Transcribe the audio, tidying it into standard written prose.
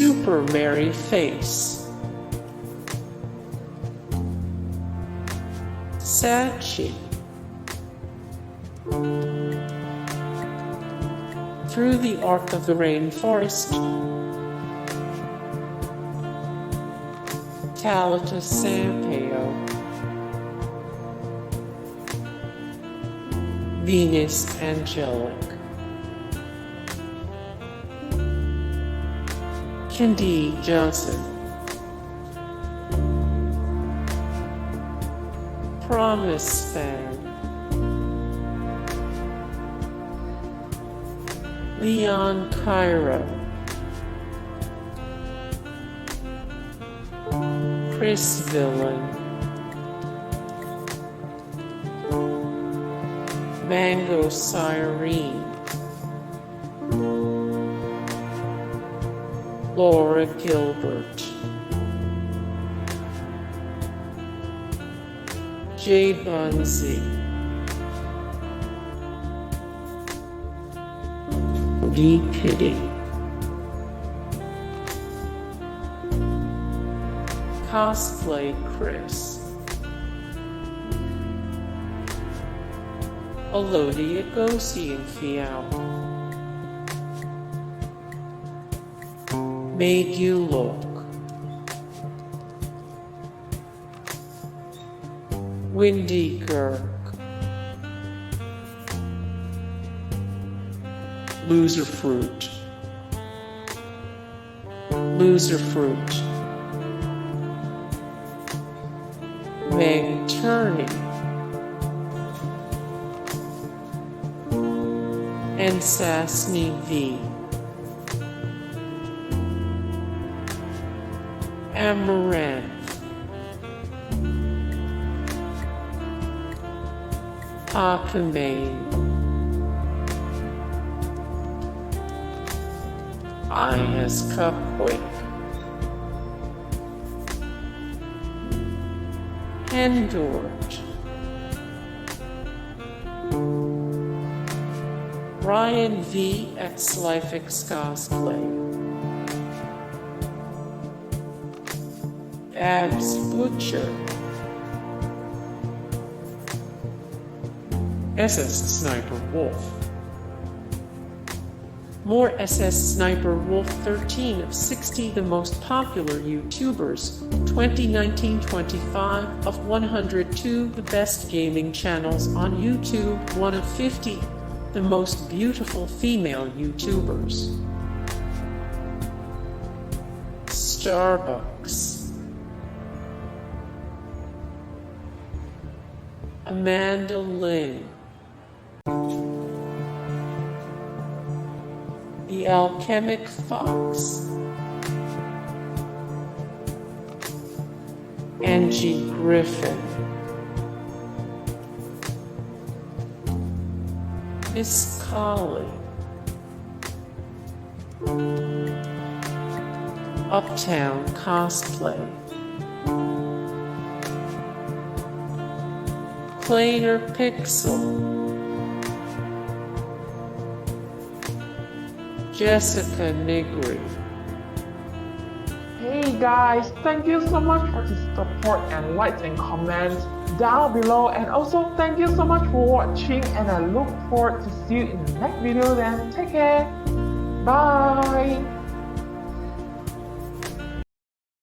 SuperMaryFace, Sachie, Through the Arc of the Rainforest, Talitah Sampaio, Venus Angelic, Kandee Johnson, Promise Phan, Leon Chiro, Chris Villain, MangoSirene, Gilbert, Jbunzie, Piddy, Cosplay Chris, Alodia Gosiengfiao, Madeyewlook, Girk, Loserfruit, Meg Turney, Ensasni Vee, Amouranth, Pokimane, iHasCupquake, Hendoart, Ryan V. XLifeX Cosplay, Abs Butcher, SSSniperWolf. More SSSniperWolf 13 of 60 the most popular YouTubers, 2019-25 of 102 the best gaming channels on YouTube, 1 of 50 the most beautiful female YouTubers. Starbuxx, Lynne, TheAlchemicFox, Angie Griffin, Mishkali, Uptown Cosplay, Kleiner Pixel, Nigri. Hey guys, thank you so much for the support and likes and comments down below, and also thank you so much for watching, and I look forward to see you in the next video. Then take care, bye.